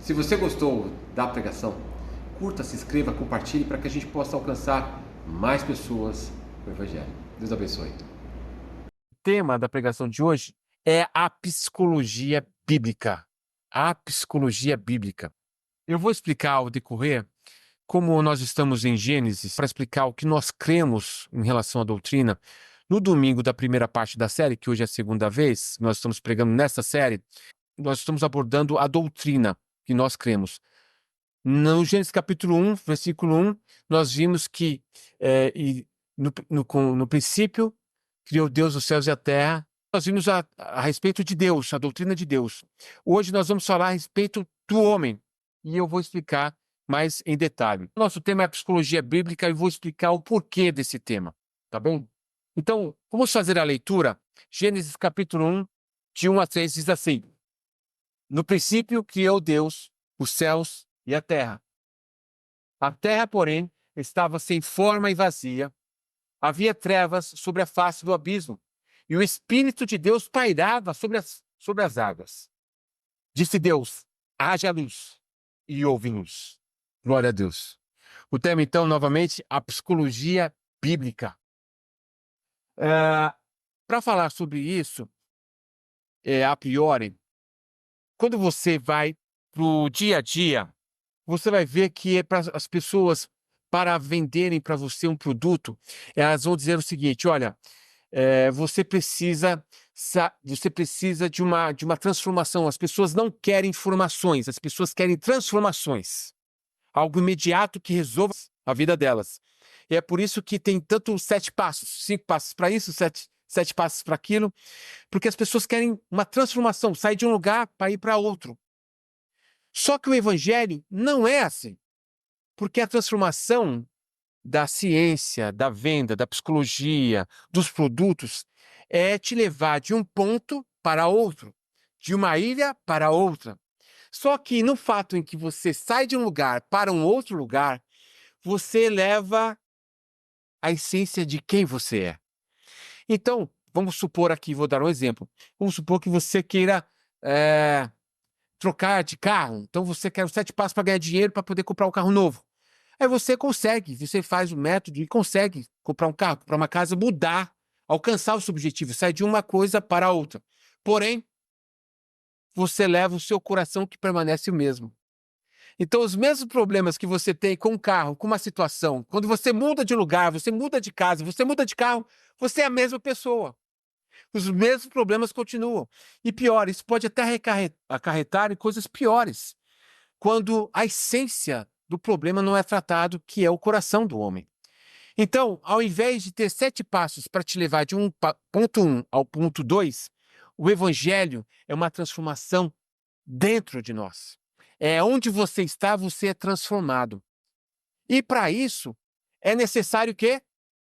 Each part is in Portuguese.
Se você gostou da pregação, curta, se inscreva, compartilhe para que a gente possa alcançar mais pessoas com o Evangelho. Deus abençoe. O tema da pregação de hoje é a psicologia bíblica. A psicologia bíblica. Eu vou explicar ao decorrer como nós estamos em Gênesis para explicar o que nós cremos em relação à doutrina. No domingo da primeira parte da série, que hoje é a segunda vez, nós estamos pregando nessa série, nós estamos abordando a doutrina que nós cremos. No Gênesis capítulo 1, versículo 1, nós vimos que no princípio criou Deus os céus e a terra. Nós vimos a respeito de Deus, a doutrina de Deus. Hoje nós vamos falar a respeito do homem e eu vou explicar mais em detalhe. Nosso tema é a psicologia bíblica e vou explicar o porquê desse tema, tá bem? Então, vamos fazer a leitura. Gênesis capítulo 1, de 1 a 3, diz assim: No princípio criou Deus os céus e a terra. A terra, porém, estava sem forma e vazia. Havia trevas sobre a face do abismo, e o Espírito de Deus pairava sobre as águas. Disse Deus: haja luz, e houve luz. Glória a Deus. O tema, então, novamente, a psicologia bíblica. Para falar sobre isso, a priori, quando você vai para o dia a dia, você vai ver que é para as pessoas, para venderem para você um produto, elas vão dizer o seguinte: olha, você precisa de uma transformação. As pessoas não querem informações, as pessoas querem transformações. Algo imediato que resolva a vida delas. E é por isso que tem tanto 7 passos, 5 passos para isso, 7 passos para aquilo, porque as pessoas querem uma transformação, sair de um lugar para ir para outro. Só que o evangelho não é assim, porque a transformação da ciência, da venda, da psicologia, dos produtos, é te levar de um ponto para outro, de uma ilha para outra. Só que no fato em que você sai de um lugar para um outro lugar, você leva a essência de quem você é. Então, vamos supor aqui, vou dar um exemplo. Vamos supor que você queira trocar de carro. Então, você quer os 7 passos para ganhar dinheiro para poder comprar um carro novo. Aí você consegue, você faz o método e consegue comprar um carro, comprar uma casa, mudar, alcançar o seu objetivo, sair de uma coisa para a outra. Porém, você leva o seu coração que permanece o mesmo. Então, os mesmos problemas que você tem com um carro, com uma situação, quando você muda de lugar, você muda de casa, você muda de carro, você é a mesma pessoa. Os mesmos problemas continuam. E pior, isso pode até acarretar em coisas piores, quando a essência do problema não é tratado, que é o coração do homem. Então, ao invés de ter 7 passos para te levar de ponto 1 ao ponto 2, o evangelho é uma transformação dentro de nós. É onde você está, você é transformado. E para isso, é necessário o quê?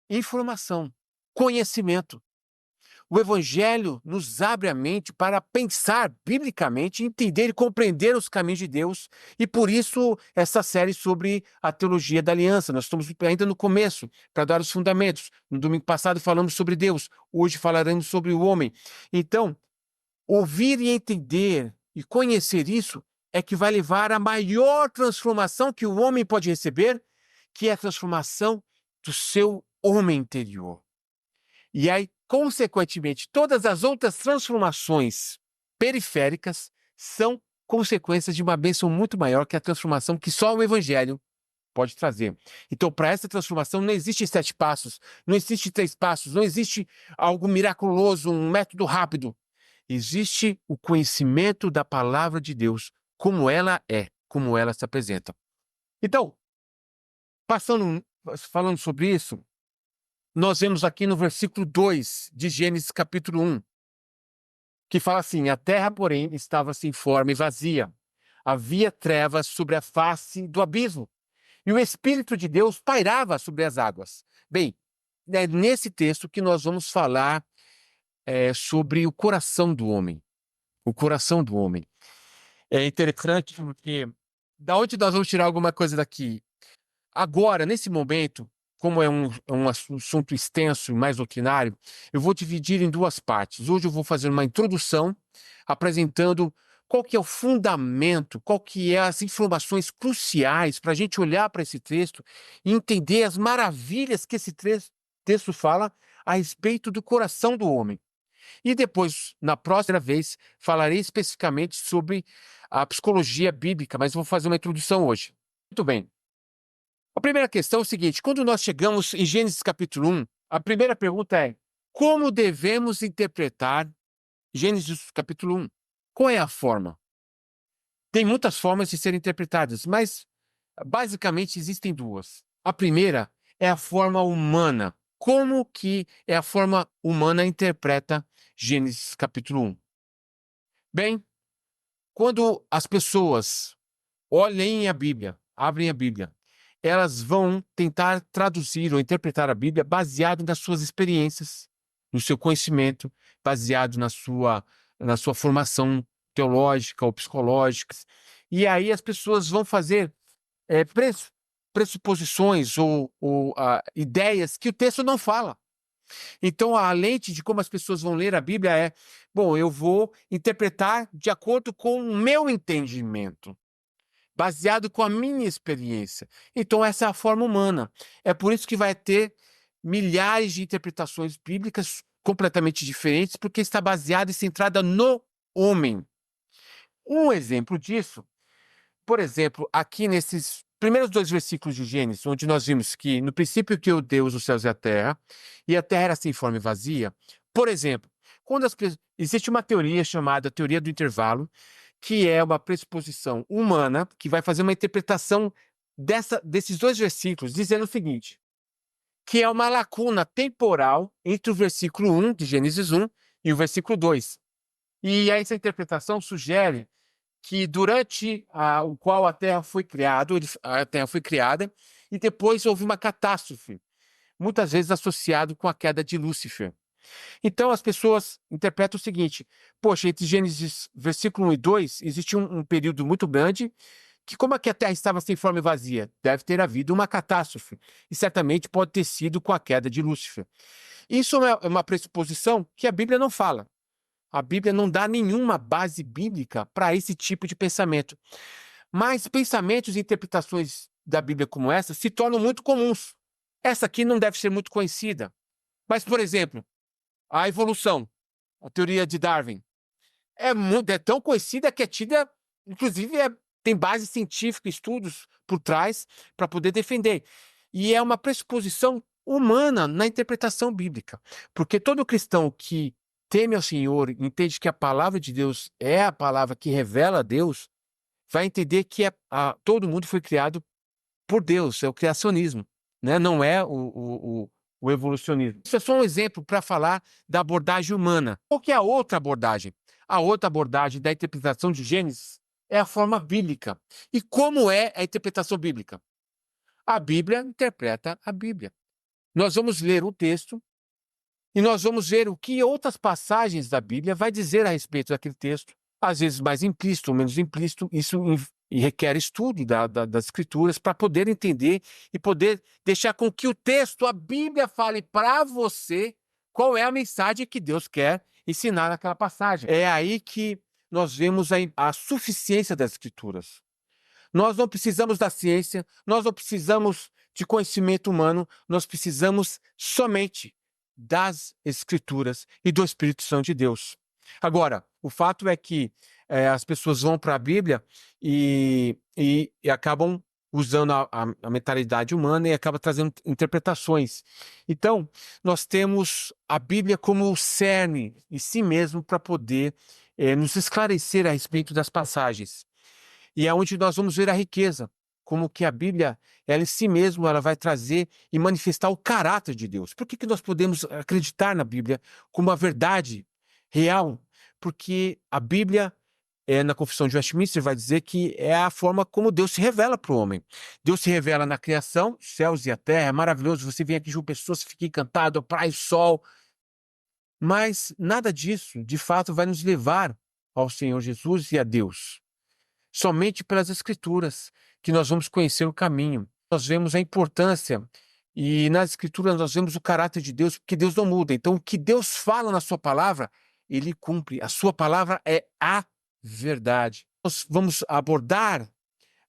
Informação, conhecimento. O Evangelho nos abre a mente para pensar biblicamente, entender e compreender os caminhos de Deus. E por isso, essa série sobre a teologia da aliança. Nós estamos ainda no começo, para dar os fundamentos. No domingo passado falamos sobre Deus, hoje falaremos sobre o homem. Então, ouvir e entender e conhecer isso é que vai levar à maior transformação que o homem pode receber, que é a transformação do seu homem interior. E aí, consequentemente, todas as outras transformações periféricas são consequências de uma bênção muito maior, que é a transformação que só o Evangelho pode trazer. Então, para essa transformação não existe 7 passos, não existe 3 passos, não existe algo miraculoso, um método rápido. Existe o conhecimento da palavra de Deus, como ela é, como ela se apresenta. Então, falando sobre isso, nós vemos aqui no versículo 2 de Gênesis capítulo 1, que fala assim: a terra, porém, estava sem forma e vazia. Havia trevas sobre a face do abismo, e o Espírito de Deus pairava sobre as águas. Bem, é nesse texto que nós vamos falar sobre o coração do homem. O coração do homem. É interessante porque da onde nós vamos tirar alguma coisa daqui? Agora, nesse momento, como é um assunto extenso e mais doutrinário, eu vou dividir em 2 partes. Hoje eu vou fazer uma introdução, apresentando qual que é o fundamento, qual que é as informações cruciais para a gente olhar para esse texto e entender as maravilhas que esse texto fala a respeito do coração do homem. E depois, na próxima vez, falarei especificamente sobre a psicologia bíblica, mas vou fazer uma introdução hoje. Muito bem. A primeira questão é o seguinte: quando nós chegamos em Gênesis capítulo 1, a primeira pergunta é: como devemos interpretar Gênesis capítulo 1? Qual é a forma? Tem muitas formas de serem interpretadas, mas basicamente existem duas. A primeira é a forma humana. Como que é a forma humana interpreta Gênesis capítulo 1? Bem, quando as pessoas olhem a Bíblia, abrem a Bíblia, elas vão tentar traduzir ou interpretar a Bíblia baseado nas suas experiências, no seu conhecimento, baseado na sua formação teológica ou psicológica. E aí as pessoas vão fazer pressuposições ou ideias que o texto não fala. Então, a lente de como as pessoas vão ler a Bíblia é: bom, eu vou interpretar de acordo com o meu entendimento, baseado com a minha experiência. Então, essa é a forma humana. É por isso que vai ter milhares de interpretações bíblicas completamente diferentes, porque está baseada e centrada no homem. Um exemplo disso, por exemplo, aqui nesses primeiros 2 versículos de Gênesis, onde nós vimos que no princípio criou Deus os céus e a terra era sem forma e vazia. Por exemplo, existe uma teoria chamada teoria do intervalo, que é uma pressuposição humana que vai fazer uma interpretação desses 2 versículos, dizendo o seguinte: que é uma lacuna temporal entre o versículo 1 de Gênesis 1 e o versículo 2. E essa interpretação sugere que durante o qual a Terra foi criada, e depois houve uma catástrofe, muitas vezes associado com a queda de Lúcifer. Então as pessoas interpretam o seguinte: poxa, entre Gênesis versículo 1 e 2 existe um período muito grande que, como é que a Terra estava sem forma e vazia? Deve ter havido uma catástrofe, e certamente pode ter sido com a queda de Lúcifer. Isso é uma pressuposição que a Bíblia não fala. A Bíblia não dá nenhuma base bíblica para esse tipo de pensamento. Mas pensamentos e interpretações da Bíblia como essa se tornam muito comuns. Essa aqui não deve ser muito conhecida. Mas, por exemplo, a evolução, a teoria de Darwin, é tão conhecida que é tida, inclusive tem base científica, estudos por trás para poder defender. E é uma pressuposição humana na interpretação bíblica. Porque todo cristão que teme ao Senhor, entende que a palavra de Deus é a palavra que revela a Deus, vai entender que todo mundo foi criado por Deus, é o criacionismo, né? Não é o evolucionismo. Isso é só um exemplo para falar da abordagem humana. Qual que é a outra abordagem? A outra abordagem da interpretação de Gênesis é a forma bíblica. E como é a interpretação bíblica? A Bíblia interpreta a Bíblia. Nós vamos ler o texto e nós vamos ver o que outras passagens da Bíblia vai dizer a respeito daquele texto, às vezes mais implícito ou menos implícito. Isso requer estudo das Escrituras para poder entender e poder deixar com que o texto, a Bíblia, fale para você qual é a mensagem que Deus quer ensinar naquela passagem. É aí que nós vemos a suficiência das Escrituras. Nós não precisamos da ciência, nós não precisamos de conhecimento humano, nós precisamos somente das Escrituras e do Espírito Santo de Deus. Agora, o fato é que as pessoas vão para a Bíblia e acabam usando a mentalidade humana e acabam trazendo interpretações. Então, nós temos a Bíblia como o cerne em si mesmo para poder nos esclarecer a respeito das passagens. E é onde nós vamos ver a riqueza, como que a Bíblia, ela em si mesma, ela vai trazer e manifestar o caráter de Deus. Por que nós podemos acreditar na Bíblia como a verdade real? Porque a Bíblia, na Confissão de Westminster, vai dizer que é a forma como Deus se revela para o homem. Deus se revela na criação, céus e a terra, é maravilhoso. Você vem aqui de uma pessoa, você fica encantado, a praia e sol. Mas nada disso, de fato, vai nos levar ao Senhor Jesus e a Deus. Somente pelas Escrituras que nós vamos conhecer o caminho. Nós vemos a importância e nas Escrituras nós vemos o caráter de Deus, porque Deus não muda. Então, o que Deus fala na sua palavra, ele cumpre. A sua palavra é a verdade. Nós vamos abordar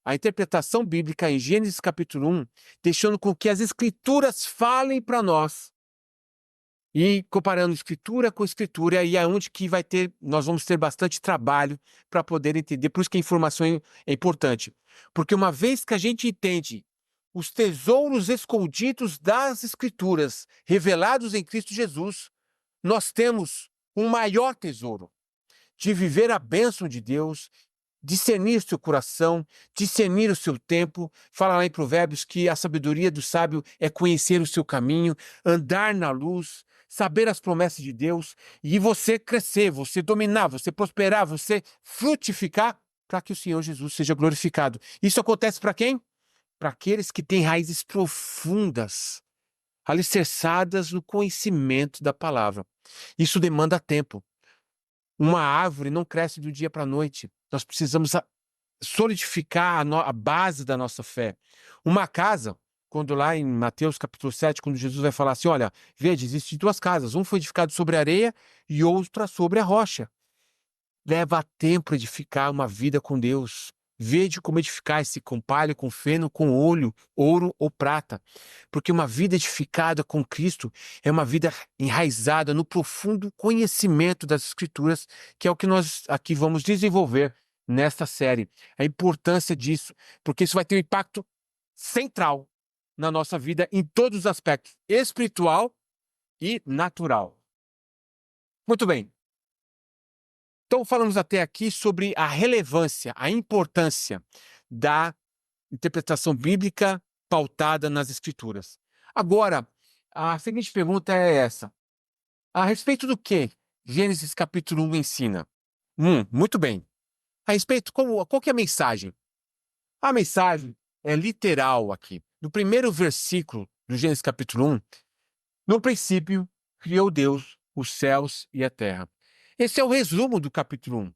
a interpretação bíblica em Gênesis capítulo 1, deixando com que as escrituras falem para nós. E comparando escritura com escritura, e é onde que nós vamos ter bastante trabalho para poder entender. Por isso que a informação é importante. Porque uma vez que a gente entende os tesouros escondidos das escrituras, revelados em Cristo Jesus, nós temos um maior tesouro de viver a bênção de Deus, discernir seu coração, discernir o seu tempo. Fala lá em Provérbios que a sabedoria do sábio é conhecer o seu caminho, andar na luz, saber as promessas de Deus e você crescer, você dominar, você prosperar, você frutificar para que o Senhor Jesus seja glorificado. Isso acontece para quem? Para aqueles que têm raízes profundas, alicerçadas no conhecimento da palavra. Isso demanda tempo. Uma árvore não cresce do dia para a noite. Nós precisamos solidificar a base da nossa fé. Uma casa, quando lá em Mateus capítulo 7, quando Jesus vai falar assim, olha, veja, existem duas casas, um foi edificado sobre a areia e outra sobre a rocha. Leva tempo edificar uma vida com Deus. Vede como edificar esse com palha, com feno, com ouro ou prata. Porque uma vida edificada com Cristo é uma vida enraizada no profundo conhecimento das Escrituras, que é o que nós aqui vamos desenvolver nesta série. A importância disso, porque isso vai ter um impacto central na nossa vida em todos os aspectos, espiritual e natural. Muito bem. Então, falamos até aqui sobre a relevância, a importância da interpretação bíblica pautada nas Escrituras. Agora, a seguinte pergunta é essa: a respeito do que Gênesis capítulo 1 ensina? Muito bem. A respeito, qual que é a mensagem? A mensagem é literal aqui. No primeiro versículo do Gênesis capítulo 1, no princípio criou Deus os céus e a terra. Esse é o resumo do capítulo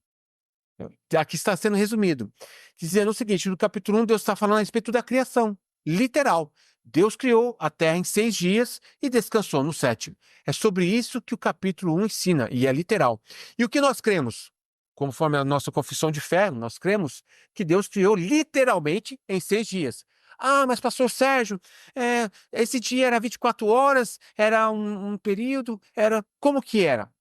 1. Aqui está sendo resumido. Dizendo o seguinte, no capítulo 1, Deus está falando a respeito da criação. Literal. Deus criou a terra em 6 dias e descansou no 7º. É sobre isso que o capítulo 1 ensina, e é literal. E o que nós cremos? Conforme a nossa confissão de fé, nós cremos que Deus criou literalmente em 6 dias. Ah, mas pastor Sérgio, esse dia era 24 horas, era um período, era... Como que era?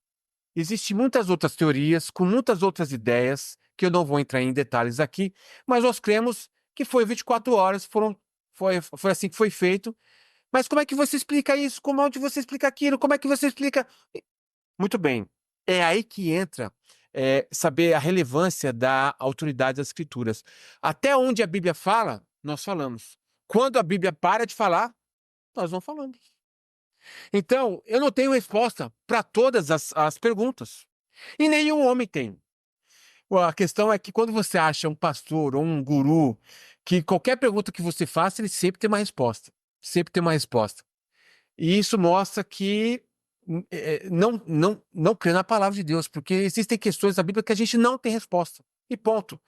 Existem muitas outras teorias, com muitas outras ideias, que eu não vou entrar em detalhes aqui, mas nós cremos que foi 24 horas, foi assim que foi feito. Mas como é que você explica isso? Como é que você explica aquilo? Como é que você explica... Muito bem, é aí que entra saber a relevância da autoridade das Escrituras. Até onde a Bíblia fala, nós falamos. Quando a Bíblia para de falar, nós não falamos. Então, eu não tenho resposta para todas as perguntas. E nenhum homem tem. A questão é que quando você acha um pastor ou um guru, que qualquer pergunta que você faça, ele sempre tem uma resposta. Sempre tem uma resposta. E isso mostra que não crê na palavra de Deus, porque existem questões da Bíblia que a gente não tem resposta. E ponto.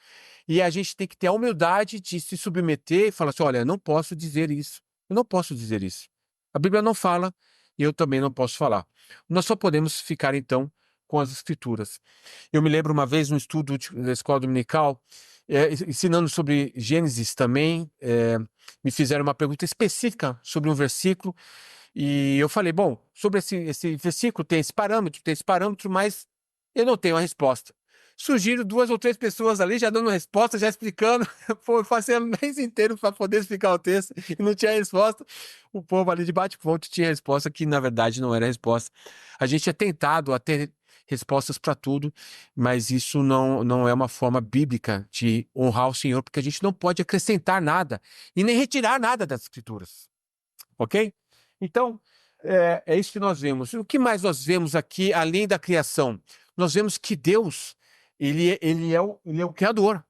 E a gente tem que ter a humildade de se submeter e falar assim, olha, eu não posso dizer isso. Eu não posso dizer isso. A Bíblia não fala e eu também não posso falar. Nós só podemos ficar, então, com as Escrituras. Eu me lembro uma vez, no estudo da escola dominical, ensinando sobre Gênesis também, me fizeram uma pergunta específica sobre um versículo, e eu falei, bom, sobre esse versículo tem esse parâmetro, mas eu não tenho a resposta. Surgiram 2 ou 3 pessoas ali já dando resposta, já explicando. Pô, eu passei o mês inteiro para poder explicar o texto e não tinha resposta. O povo ali de bate-ponto tinha resposta que, na verdade, não era resposta. A gente é tentado a ter respostas para tudo, mas isso não é uma forma bíblica de honrar o Senhor, porque a gente não pode acrescentar nada e nem retirar nada das Escrituras. Ok? Então, é isso que nós vemos. O que mais nós vemos aqui, além da criação? Nós vemos que Deus, ele é o Criador.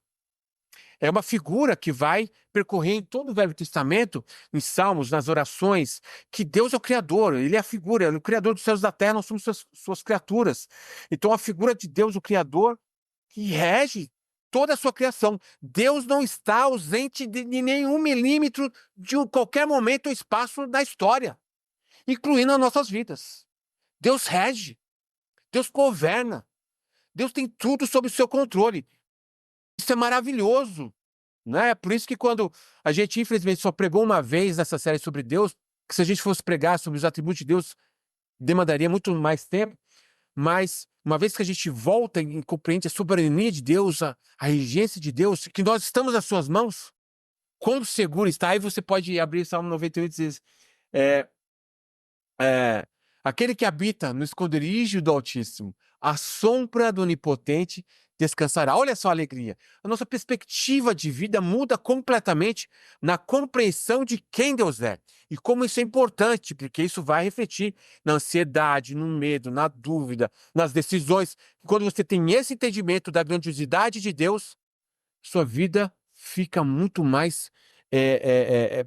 É uma figura que vai percorrer em todo o Velho Testamento, em Salmos, nas orações, que Deus é o Criador, Ele é a figura, Ele é o Criador dos céus e da terra, nós somos suas criaturas. Então, a figura de Deus, o Criador, que rege toda a sua criação. Deus não está ausente de nenhum milímetro de qualquer momento ou espaço da história, incluindo as nossas vidas. Deus rege, Deus governa, Deus tem tudo sob o seu controle. Isso é maravilhoso, né? Por isso que quando a gente, infelizmente, só pregou uma vez nessa série sobre Deus, que se a gente fosse pregar sobre os atributos de Deus, demandaria muito mais tempo, mas uma vez que a gente volta e compreende a soberania de Deus, a regência de Deus, que nós estamos nas suas mãos, quão seguro está. Aí você pode abrir Salmo 98 e dizer, é, aquele que habita no esconderijo do Altíssimo, à sombra do Onipotente descansará. Olha só a alegria. A nossa perspectiva de vida muda completamente na compreensão de quem Deus é. E como isso é importante, porque isso vai refletir na ansiedade, no medo, na dúvida, nas decisões. Quando você tem esse entendimento da grandiosidade de Deus, sua vida fica muito mais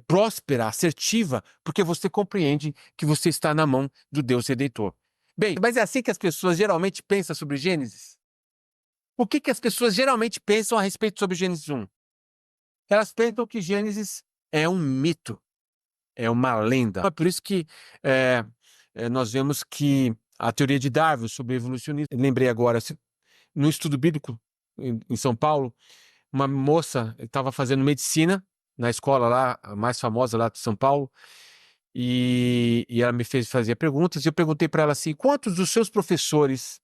próspera, assertiva, porque você compreende que você está na mão do Deus Redentor. Bem, mas é assim que as pessoas geralmente pensam sobre Gênesis? O que as pessoas geralmente pensam a respeito sobre Gênesis 1? Elas pensam que Gênesis é um mito, é uma lenda. É por isso que nós vemos que a teoria de Darwin sobre evolucionismo, lembrei agora, no estudo bíblico em São Paulo, uma moça estava fazendo medicina na escola lá, a mais famosa lá de São Paulo, e ela me fez fazer perguntas, e eu perguntei para ela assim, quantos dos seus professores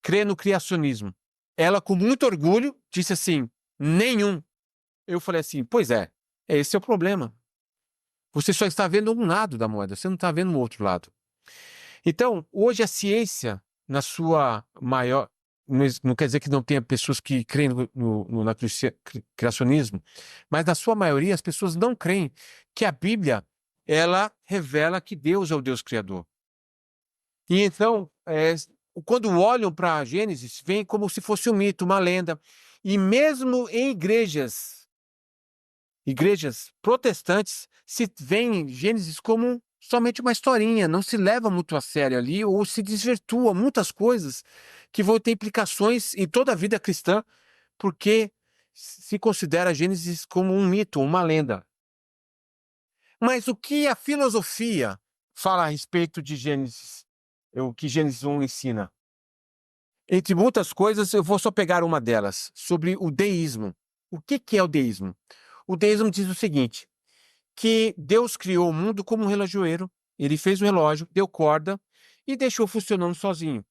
crê no criacionismo? Ela, com muito orgulho, disse assim, nenhum. Eu falei assim, pois é, esse é o problema. Você só está vendo um lado da moeda, você não está vendo o outro lado. Então, hoje a ciência, na sua maior... Não quer dizer que não tenha pessoas que creem no criacionismo, mas na sua maioria as pessoas não creem que a Bíblia ela revela que Deus é o Deus Criador. E então, quando olham para Gênesis, vem como se fosse um mito, uma lenda. E mesmo em igrejas protestantes, se vê Gênesis como somente uma historinha, não se leva muito a sério ali, ou se desvirtua muitas coisas que vão ter implicações em toda a vida cristã, porque se considera Gênesis como um mito, uma lenda. Mas o que a filosofia fala a respeito de Gênesis? O que Gênesis 1 ensina? Entre muitas coisas, eu vou só pegar uma delas, sobre o deísmo. O que é o deísmo? O deísmo diz o seguinte, que Deus criou o mundo como um relojoeiro, ele fez o relógio, deu corda e deixou funcionando sozinho.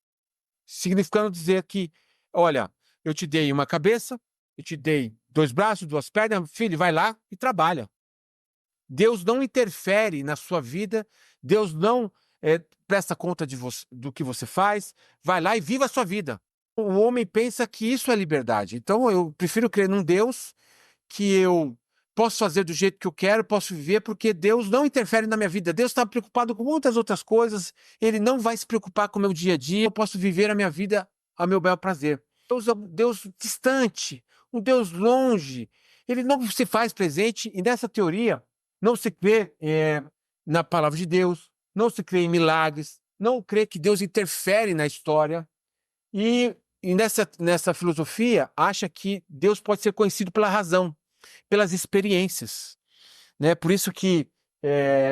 Significando dizer que, olha, eu te dei uma cabeça, eu te dei 2 braços, 2 pernas, filho, vai lá e trabalha. Deus não interfere na sua vida, Deus não presta conta do que você faz, vai lá e viva a sua vida. O homem pensa que isso é liberdade. Então eu prefiro crer num Deus que eu posso fazer do jeito que eu quero, posso viver, porque Deus não interfere na minha vida. Deus está preocupado com muitas outras coisas, Ele não vai se preocupar com o meu dia a dia, eu posso viver a minha vida a meu bel prazer. Deus é um Deus distante, um Deus longe, Ele não se faz presente, e nessa teoria não se crê na palavra de Deus, não se crê em milagres, não crê que Deus interfere na história, e nessa filosofia acha que Deus pode ser conhecido pela razão, pelas experiências, né? Por isso que,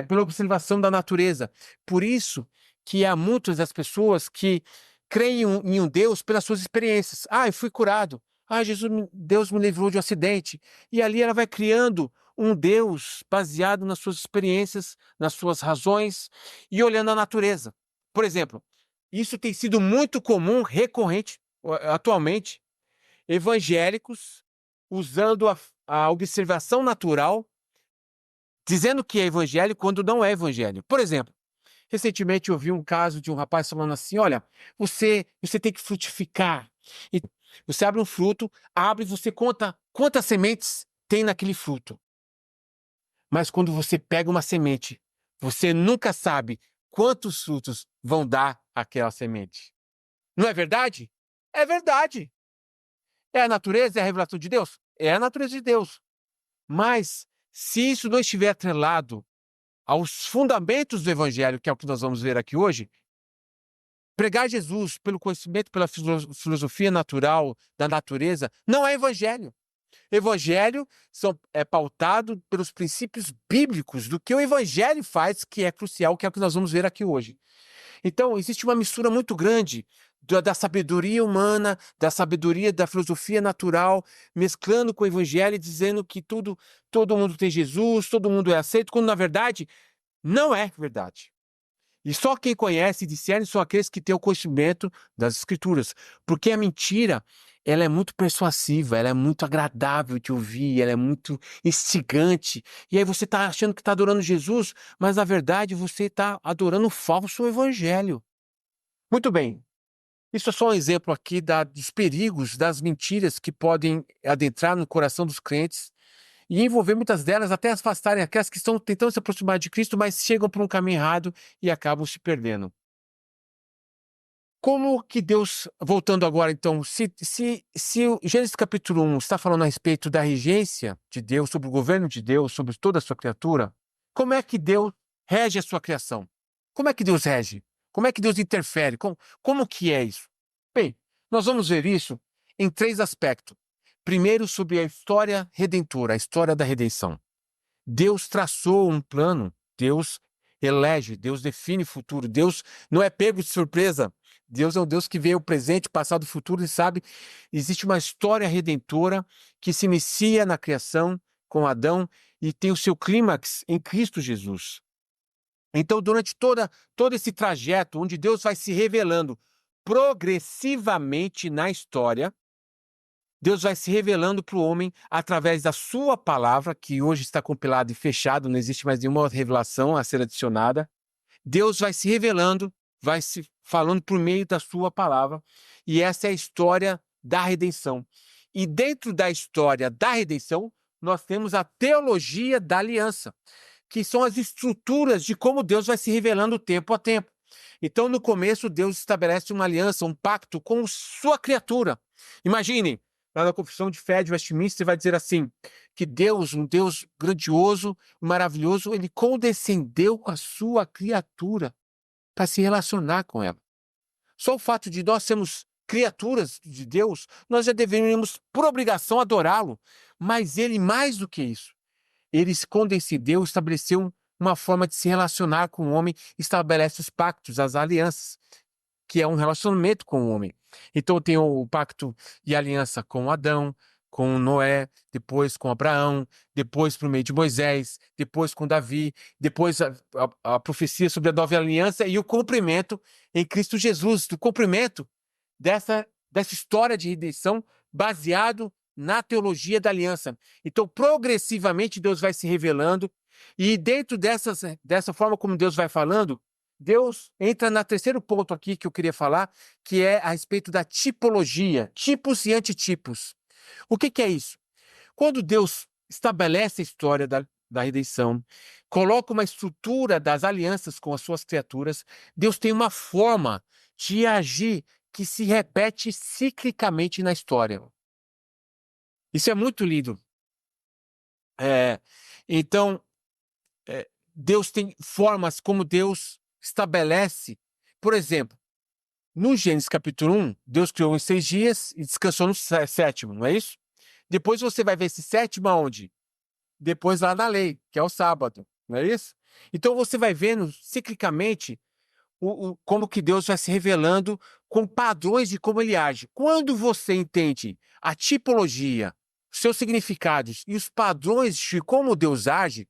pela observação da natureza, por isso que há muitas das pessoas que creem em um Deus pelas suas experiências. Ah, eu fui curado. Ah, Deus me livrou de um acidente. E ali ela vai criando um Deus baseado nas suas experiências, nas suas razões e olhando a natureza. Por exemplo, isso tem sido muito comum, recorrente, atualmente, evangélicos usando a observação natural, dizendo que é evangelho quando não é evangelho. Por exemplo, recentemente eu vi um caso de um rapaz falando assim, olha, você tem que frutificar. E você abre um fruto, abre e você conta quantas sementes tem naquele fruto. Mas quando você pega uma semente, você nunca sabe quantos frutos vão dar aquela semente. Não é verdade? É verdade. É a natureza, é a revelação de Deus? É a natureza de Deus. Mas, se isso não estiver atrelado aos fundamentos do Evangelho, que é o que nós vamos ver aqui hoje, pregar Jesus pelo conhecimento, pela filosofia natural da natureza, não é Evangelho. Evangelho é pautado pelos princípios bíblicos do que o Evangelho faz, que é crucial, que é o que nós vamos ver aqui hoje. Então, existe uma mistura muito grande da sabedoria humana, da sabedoria da filosofia natural, mesclando com o evangelho e dizendo que todo mundo tem Jesus, todo mundo é aceito, quando na verdade não é verdade. E só quem conhece e discerne são aqueles que têm o conhecimento das Escrituras. Porque a mentira, ela é muito persuasiva, ela é muito agradável de ouvir, ela é muito instigante. E aí você está achando que está adorando Jesus, mas na verdade você está adorando o falso evangelho. Muito bem. Isso é só um exemplo aqui dos perigos, das mentiras que podem adentrar no coração dos crentes e envolver muitas delas até afastarem aquelas que estão tentando se aproximar de Cristo, mas chegam por um caminho errado e acabam se perdendo. Como que Deus, voltando agora então, se o Gênesis capítulo 1 está falando a respeito da regência de Deus, sobre o governo de Deus, sobre toda a sua criatura, como é que Deus rege a sua criação? Como é que Deus rege? Como é que Deus interfere? Como que é isso? Bem, nós vamos ver isso em três aspectos. Primeiro, sobre a história redentora, a história da redenção. Deus traçou um plano, Deus elege, Deus define o futuro, Deus não é pego de surpresa. Deus é um Deus que vê o presente, o passado, o futuro e sabe, existe uma história redentora que se inicia na criação com Adão e tem o seu clímax em Cristo Jesus. Então, durante todo esse trajeto, onde Deus vai se revelando progressivamente na história, Deus vai se revelando para o homem através da sua palavra, que hoje está compilado e fechado, não existe mais nenhuma revelação a ser adicionada. Deus vai se revelando, vai se falando por meio da sua palavra, e essa é a história da redenção. E dentro da história da redenção, nós temos a teologia da aliança, que são as estruturas de como Deus vai se revelando tempo a tempo. Então, no começo, Deus estabelece uma aliança, um pacto com sua criatura. Imagine, lá na Confissão de Fé de Westminster, vai dizer assim, que Deus, um Deus grandioso, maravilhoso, ele condescendeu com a sua criatura para se relacionar com ela. Só o fato de nós sermos criaturas de Deus, nós já deveríamos, por obrigação, adorá-lo. Mas ele, mais do que isso, ele se condescendeu, estabeleceu uma forma de se relacionar com o homem, estabelece os pactos, as alianças, que é um relacionamento com o homem. Então tem o pacto e aliança com Adão, com Noé, depois com Abraão, depois por meio de Moisés, depois com Davi, depois a profecia sobre a nova aliança e o cumprimento em Cristo Jesus, o cumprimento dessa história de redenção baseado na teologia da aliança. Então, progressivamente, Deus vai se revelando, e dentro dessa forma como Deus vai falando, Deus entra no terceiro ponto aqui que eu queria falar, que é a respeito da tipologia, tipos e antitipos. O que é isso? Quando Deus estabelece a história da redenção, coloca uma estrutura das alianças com as suas criaturas, Deus tem uma forma de agir que se repete ciclicamente na história. Isso é muito lindo. É, então, Deus tem formas como Deus estabelece. Por exemplo, no Gênesis capítulo 1, Deus criou em 6 dias e descansou no sétimo, não é isso? Depois você vai ver esse sétimo aonde? Depois lá na lei, que é o sábado, não é isso? Então você vai vendo ciclicamente como que Deus vai se revelando com padrões de como ele age. Quando você entende a tipologia, seus significados e os padrões de como Deus age,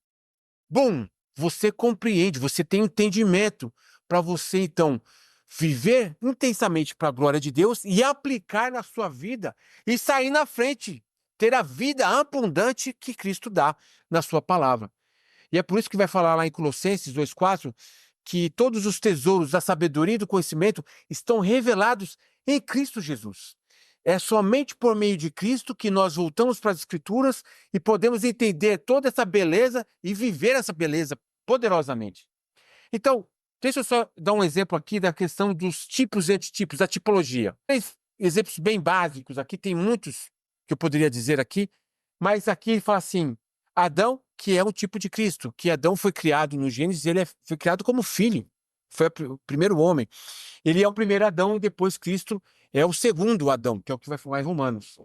bum, você compreende, você tem entendimento para você, então, viver intensamente para a glória de Deus e aplicar na sua vida e sair na frente, ter a vida abundante que Cristo dá na sua palavra. E é por isso que vai falar lá em Colossenses 2,4 que todos os tesouros da sabedoria e do conhecimento estão revelados em Cristo Jesus. É somente por meio de Cristo que nós voltamos para as Escrituras e podemos entender toda essa beleza e viver essa beleza poderosamente. Então, deixa eu só dar um exemplo aqui da questão dos tipos e antitipos, da tipologia. Três exemplos bem básicos, aqui tem muitos que eu poderia dizer aqui, mas aqui ele fala assim, Adão, que é um tipo de Cristo, que Adão foi criado no Gênesis, ele foi criado como filho, foi o primeiro homem. Ele é o primeiro Adão e depois Cristo é o segundo Adão, que é o que vai falar em Romanos.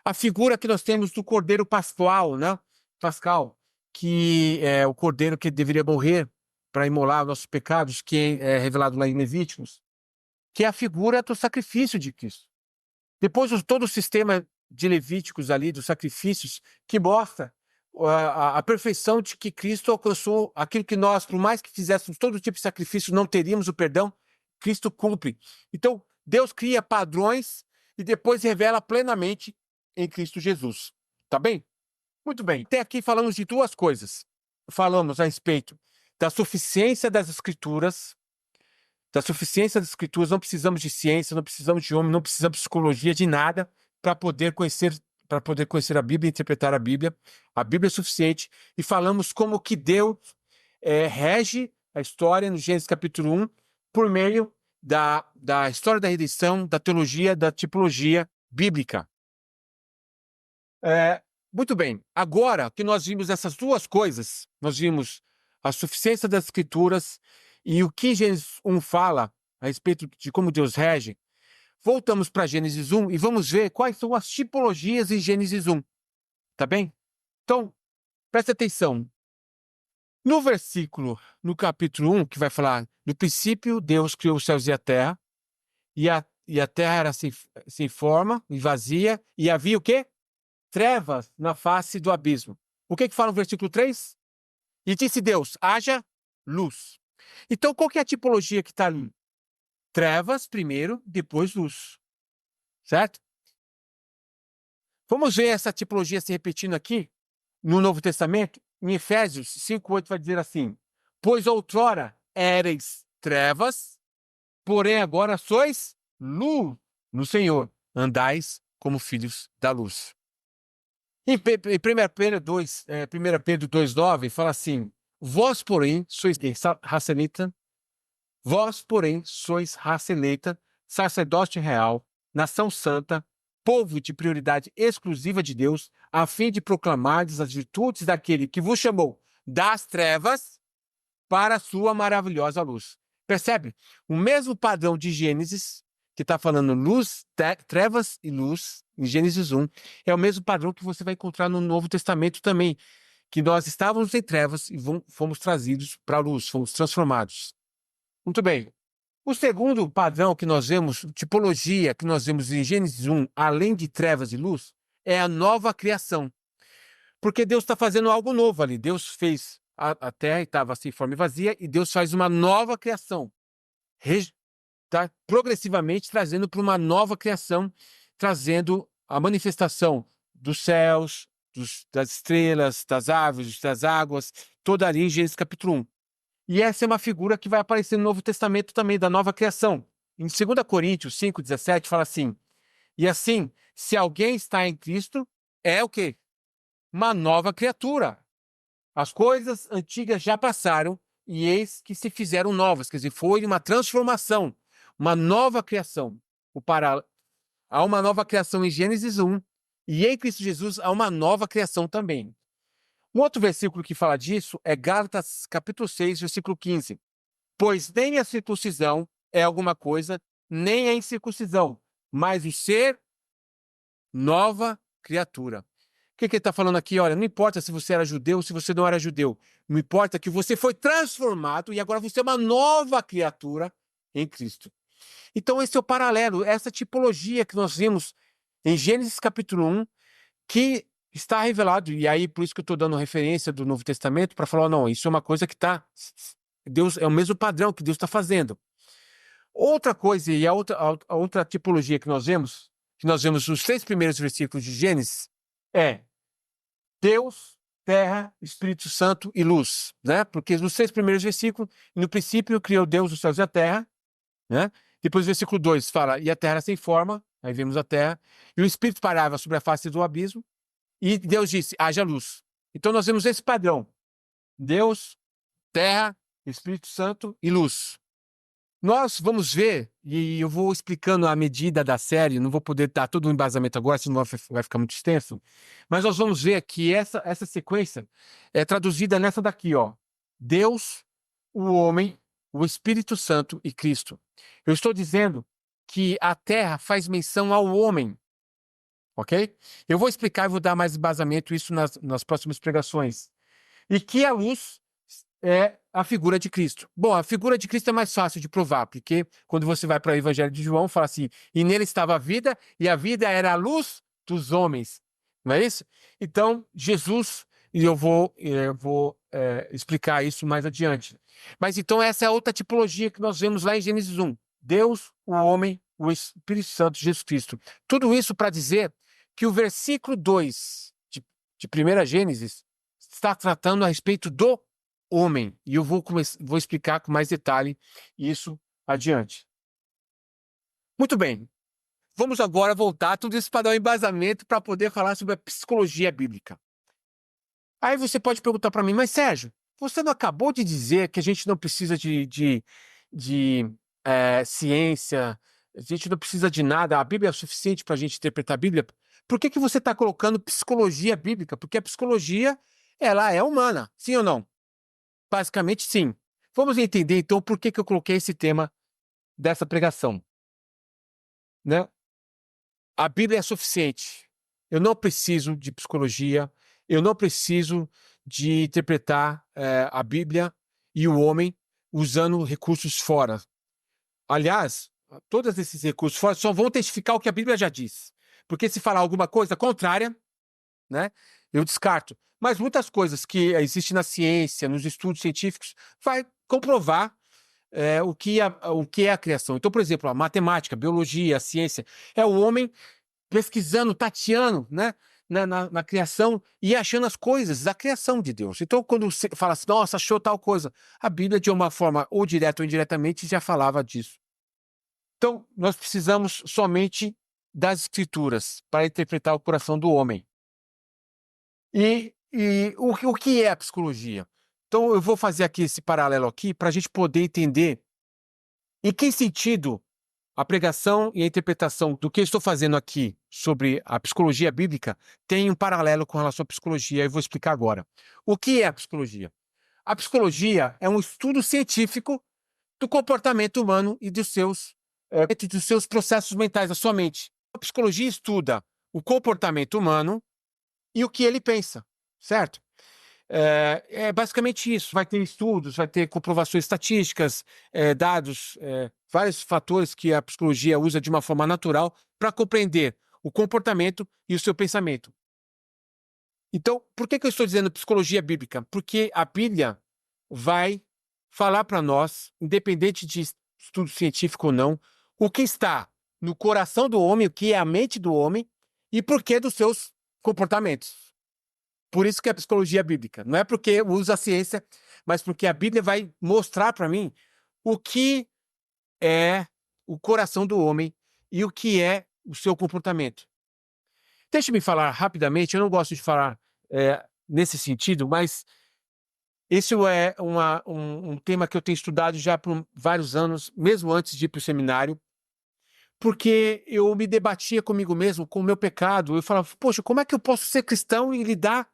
A figura que nós temos do Cordeiro Pascual, né? Pascal, que é o Cordeiro que deveria morrer para imolar nossos pecados, que é revelado lá em Levíticos. que é a figura do sacrifício de Cristo. Depois, todo o sistema de Levíticos ali, dos sacrifícios, que mostra a perfeição de que Cristo alcançou aquilo que nós, por mais que fizéssemos todo tipo de sacrifício, não teríamos o perdão, Cristo cumpre. Então, Deus cria padrões e depois revela plenamente em Cristo Jesus. Tá bem? Muito bem. Até aqui falamos de duas coisas. Falamos a respeito da suficiência das Escrituras. Da suficiência das Escrituras, não precisamos de ciência, não precisamos de homem, não precisamos de psicologia, de nada para poder conhecer a Bíblia e interpretar a Bíblia. A Bíblia é suficiente. E falamos como que Deus rege a história no Gênesis capítulo 1 por meio da história da redenção, da teologia, da tipologia bíblica. Muito bem. Agora que nós vimos essas duas coisas, nós vimos a suficiência das Escrituras e o que Gênesis 1 fala a respeito de como Deus rege, voltamos para Gênesis 1 e vamos ver quais são as tipologias em Gênesis 1. Tá bem? Então, presta atenção. No capítulo 1, que vai falar, no princípio Deus criou os céus e a terra, e a terra era sem forma e vazia, e havia o quê? Trevas na face do abismo. O que fala no versículo 3? E disse Deus, haja luz. Então, qual que é a tipologia que está ali? Trevas primeiro, depois luz. Certo? Vamos ver essa tipologia se repetindo aqui no Novo Testamento. Em Efésios 5:8 vai dizer assim: pois outrora éreis trevas, porém agora sois luz no Senhor. Andais como filhos da luz. Em 1 Pedro 2:9 fala assim: vós, porém, sois raça eleita, sacerdócio real, nação santa, povo de prioridade exclusiva de Deus, a fim de proclamardes as virtudes daquele que vos chamou das trevas para a sua maravilhosa luz. Percebe? O mesmo padrão de Gênesis, que está falando luz, trevas e luz, em Gênesis 1, é o mesmo padrão que você vai encontrar no Novo Testamento também, que nós estávamos em trevas e fomos trazidos para a luz, fomos transformados. Muito bem. O segundo padrão que nós vemos, tipologia que nós vemos em Gênesis 1, além de trevas e luz, é a nova criação. Porque Deus está fazendo algo novo ali. Deus fez a terra e estava sem forma e vazia, e Deus faz uma nova criação. Tá progressivamente trazendo para uma nova criação, trazendo a manifestação dos céus, das estrelas, das árvores, das águas, toda ali em Gênesis capítulo 1. E essa é uma figura que vai aparecer no Novo Testamento também, da nova criação. Em 2 Coríntios 5:17 fala assim: e assim, se alguém está em Cristo, é o quê? Uma nova criatura. As coisas antigas já passaram e eis que se fizeram novas. Quer dizer, foi uma transformação, uma nova criação. Há uma nova criação em Gênesis 1 e em Cristo Jesus há uma nova criação também. Um outro versículo que fala disso é Gálatas capítulo 6, versículo 15. Pois nem a circuncisão é alguma coisa, nem a incircuncisão, mas o ser nova criatura. O que ele está falando aqui? Olha, não importa se você era judeu ou se você não era judeu. Não importa que você foi transformado e agora você é uma nova criatura em Cristo. Então esse é o paralelo, essa tipologia que nós vimos em Gênesis capítulo 1, que está revelado, e aí por isso que eu estou dando referência do Novo Testamento, para falar, não, isso é uma coisa que está... Deus é o mesmo padrão que Deus está fazendo. Outra coisa, e a outra tipologia que nós vemos nos 3 primeiros versículos de Gênesis, é Deus, terra, Espírito Santo e luz, né? Porque nos 3 primeiros versículos, no princípio criou Deus os céus e a terra, né? Depois o versículo 2 fala, e a terra sem forma, aí vemos a terra, e o Espírito parava sobre a face do abismo, e Deus disse, haja luz. Então nós vemos esse padrão, Deus, terra, Espírito Santo e luz. Nós vamos ver, e eu vou explicando à medida da série, não vou poder dar todo o embasamento agora, senão vai ficar muito extenso, mas nós vamos ver que essa sequência é traduzida nessa daqui, ó. Deus, o homem, o Espírito Santo e Cristo. Eu estou dizendo que a terra faz menção ao homem, ok? Eu vou explicar e vou dar mais embasamento isso nas próximas pregações. E que a luz é a figura de Cristo. Bom, a figura de Cristo é mais fácil de provar, porque quando você vai para o Evangelho de João, fala assim, e nele estava a vida, e a vida era a luz dos homens. Não é isso? Então, Jesus, e eu vou explicar isso mais adiante. Mas então essa é a outra tipologia que nós vemos lá em Gênesis 1. Deus, o homem, o Espírito Santo, Jesus Cristo. Tudo isso para dizer que o versículo 2 de 1 Gênesis está tratando a respeito do homem. E eu vou explicar com mais detalhe isso adiante. Muito bem. Vamos agora voltar tudo isso para dar um embasamento para poder falar sobre a psicologia bíblica. Aí você pode perguntar para mim, mas Sérgio, você não acabou de dizer que a gente não precisa de ciência, a gente não precisa de nada, a Bíblia é o suficiente para a gente interpretar a Bíblia? Por que que você está colocando psicologia bíblica? Porque a psicologia, ela é humana, sim ou não? Basicamente, sim. Vamos entender, então, por que que eu coloquei esse tema dessa pregação, né? A Bíblia é suficiente. Eu não preciso de psicologia, eu não preciso de interpretar a Bíblia e o homem usando recursos fora. Aliás, todos esses recursos fora só vão testificar o que a Bíblia já diz. Porque se falar alguma coisa contrária, né, eu descarto. Mas muitas coisas que existem na ciência, nos estudos científicos, vai comprovar o que é a criação. Então, por exemplo, a matemática, a biologia, a ciência, é o homem pesquisando, tateando, né, na criação e achando as coisas da criação de Deus. Então, quando você fala assim, nossa, achou tal coisa, a Bíblia, de uma forma ou direta ou indiretamente, já falava disso. Então, nós precisamos somente das Escrituras para interpretar o coração do homem. E o que é a psicologia? Então, eu vou fazer aqui esse paralelo aqui para a gente poder entender em que sentido a pregação e a interpretação do que eu estou fazendo aqui sobre a psicologia bíblica tem um paralelo com relação à psicologia. Eu vou explicar agora. O que é a psicologia? A psicologia é um estudo científico do comportamento humano e dos seus processos mentais, da sua mente. A psicologia estuda o comportamento humano e o que ele pensa, certo? É basicamente isso. Vai ter estudos, vai ter comprovações estatísticas, dados, vários fatores que a psicologia usa de uma forma natural para compreender o comportamento e o seu pensamento. Então, por que que eu estou dizendo psicologia bíblica? Porque a Bíblia vai falar para nós, independente de estudo científico ou não, o que está no coração do homem, o que é a mente do homem e por que dos seus comportamentos. Por isso que é psicologia bíblica. Não é porque eu uso a ciência, mas porque a Bíblia vai mostrar para mim o que é o coração do homem e o que é o seu comportamento. Deixe-me falar rapidamente, eu não gosto de falar nesse sentido, mas esse é um tema que eu tenho estudado já por vários anos, mesmo antes de ir para o seminário, porque eu me debatia comigo mesmo, com o meu pecado. Eu falava, poxa, como é que eu posso ser cristão e lidar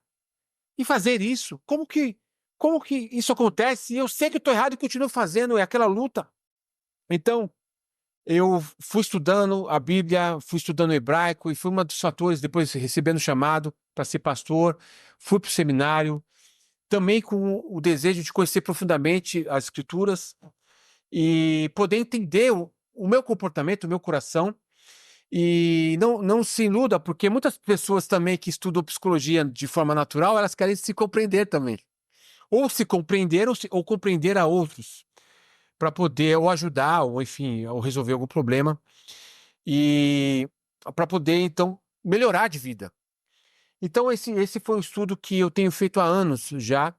e fazer isso? Como que isso acontece? E eu sei que estou errado e continuo fazendo, é aquela luta. Então, eu fui estudando a Bíblia, fui estudando o hebraico e fui um dos fatores, depois recebendo chamado para ser pastor, fui para o seminário, também com o desejo de conhecer profundamente as Escrituras e poder entender o meu comportamento, o meu coração. E não se iluda, porque muitas pessoas também que estudam psicologia de forma natural, elas querem se compreender também. Ou se compreender ou compreender a outros, para poder ou ajudar, ou enfim, ou resolver algum problema, e para poder, então, melhorar de vida. Então, esse foi um estudo que eu tenho feito há anos já,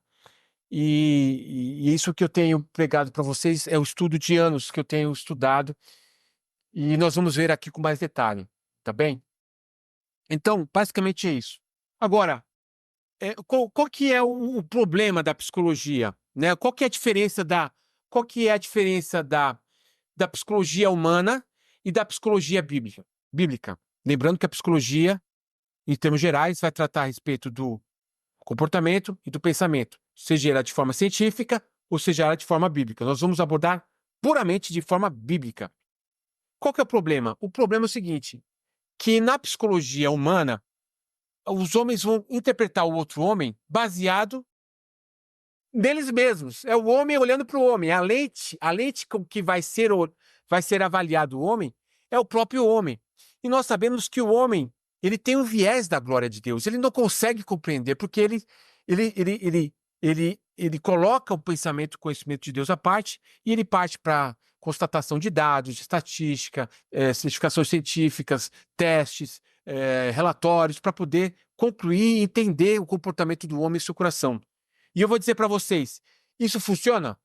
e isso que eu tenho pregado para vocês é o estudo de anos que eu tenho estudado, e nós vamos ver aqui com mais detalhe, tá bem? Então, basicamente é isso. Agora, qual que é o problema da psicologia, né? Qual que é a diferença da psicologia humana e da psicologia bíblica? Lembrando que a psicologia, em termos gerais, vai tratar a respeito do comportamento e do pensamento, seja ela de forma científica ou seja ela de forma bíblica. Nós vamos abordar puramente de forma bíblica. Qual que é o problema? O problema é o seguinte, que na psicologia humana, os homens vão interpretar o outro homem baseado deles mesmos. É o homem olhando para o homem. A lente com que vai ser avaliado o homem é o próprio homem. E nós sabemos que o homem, ele tem um viés da glória de Deus. Ele não consegue compreender, porque ele coloca o pensamento, o conhecimento de Deus à parte, e ele parte para constatação de dados, de estatística, certificações científicas, testes, relatórios, para poder concluir e entender o comportamento do homem e seu coração. E eu vou dizer para vocês, isso funciona?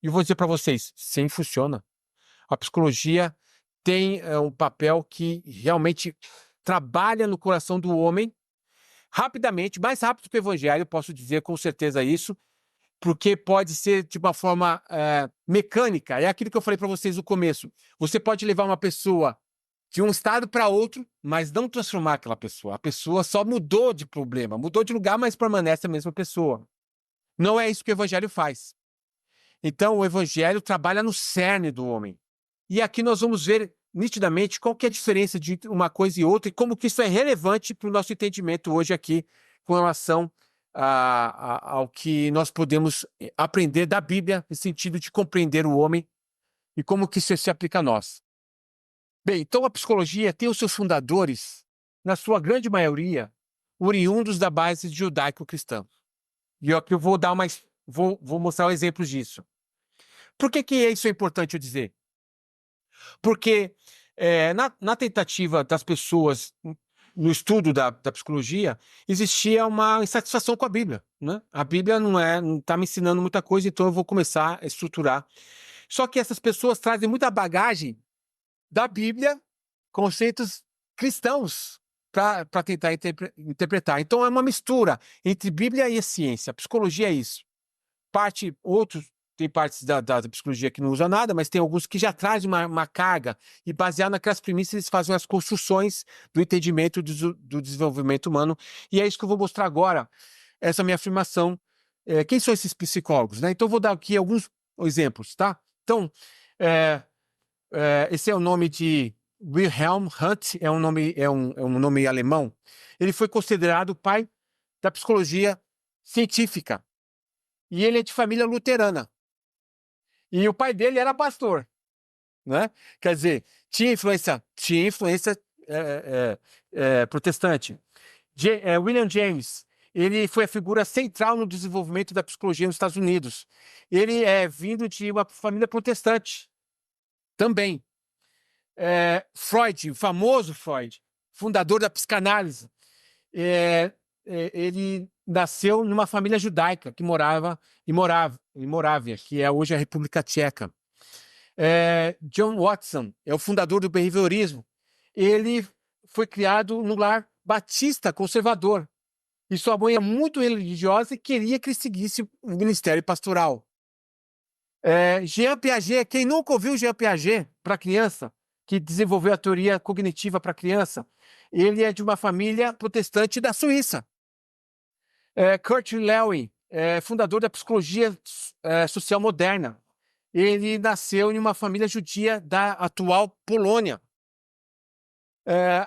E eu vou dizer para vocês, sim, funciona. A psicologia tem um papel que realmente trabalha no coração do homem rapidamente, mais rápido que o evangelho, posso dizer com certeza isso, porque pode ser de uma forma mecânica. É aquilo que eu falei para vocês no começo. Você pode levar uma pessoa de um estado para outro, mas não transformar aquela pessoa. A pessoa só mudou de problema, mudou de lugar, mas permanece a mesma pessoa. Não é isso que o evangelho faz. Então, o evangelho trabalha no cerne do homem. E aqui nós vamos ver nitidamente qual que é a diferença de uma coisa e outra e como que isso é relevante para o nosso entendimento hoje aqui com relação ao que nós podemos aprender da Bíblia no sentido de compreender o homem e como que isso se aplica a nós. Bem, então a psicologia tem os seus fundadores, na sua grande maioria, oriundos da base judaico-cristã. E aqui eu vou dar vou mostrar exemplos disso. Por que isso é importante eu dizer? Porque na tentativa das pessoas, no estudo da psicologia, existia uma insatisfação com a Bíblia, né? A Bíblia não está me ensinando muita coisa, então eu vou começar a estruturar. Só que essas pessoas trazem muita bagagem da Bíblia, conceitos cristãos, para tentar interpretar. Então é uma mistura entre Bíblia e a ciência. A psicologia é isso. Tem partes da psicologia que não usa nada, mas tem alguns que já trazem uma carga e baseado naquelas premissas eles fazem as construções do entendimento do desenvolvimento humano. E é isso que eu vou mostrar agora, essa minha afirmação. Quem são esses psicólogos, né? Então eu vou dar aqui alguns exemplos, tá? Então, esse é o nome de Wilhelm Hunt, é um nome alemão. Ele foi considerado o pai da psicologia científica. E ele é de família luterana. E o pai dele era pastor, né? Quer dizer, tinha influência protestante. William James, ele foi a figura central no desenvolvimento da psicologia nos Estados Unidos. Ele é vindo de uma família protestante também. Freud, o famoso Freud, fundador da psicanálise, ele nasceu numa família judaica que morava em Morávia, que é hoje a República Tcheca. John Watson é o fundador do behaviorismo. Ele foi criado no lar batista conservador. E sua mãe é muito religiosa e queria que ele seguisse o ministério pastoral. Jean Piaget, quem nunca ouviu Jean Piaget para criança, que desenvolveu a teoria cognitiva para criança, ele é de uma família protestante da Suíça. Kurt Lewin, fundador da psicologia social moderna. Ele nasceu em uma família judia da atual Polônia.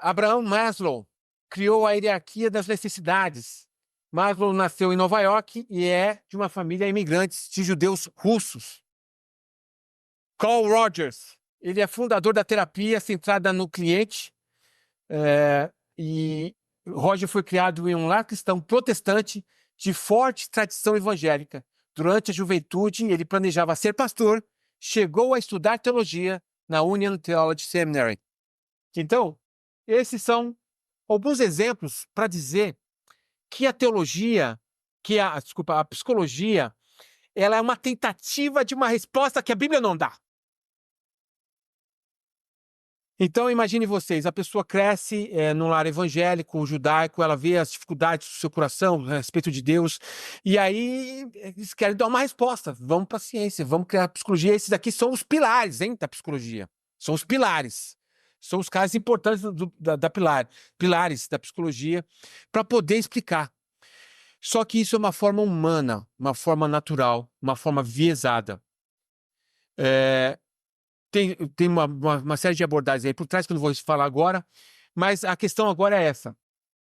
Abraham Maslow criou a hierarquia das necessidades. Maslow nasceu em Nova York e é de uma família imigrantes de judeus russos. Carl Rogers, ele é fundador da terapia centrada no cliente. E Roger foi criado em um lar cristão protestante de forte tradição evangélica. Durante a juventude, ele planejava ser pastor, chegou a estudar teologia na Union Theology Seminary. Então, esses são alguns exemplos para dizer que a psicologia, ela é uma tentativa de uma resposta que a Bíblia não dá. Então, imagine vocês, a pessoa cresce num lar evangélico, judaico, ela vê as dificuldades do seu coração a respeito de Deus, e aí eles querem dar uma resposta. Vamos para a ciência, vamos criar a psicologia. Esses aqui são os pilares, da psicologia. São os pilares. São os caras importantes pilares da psicologia para poder explicar. Só que isso é uma forma humana, uma forma natural, uma forma viesada. Tem uma série de abordagens aí por trás que eu não vou falar agora, mas a questão agora é essa.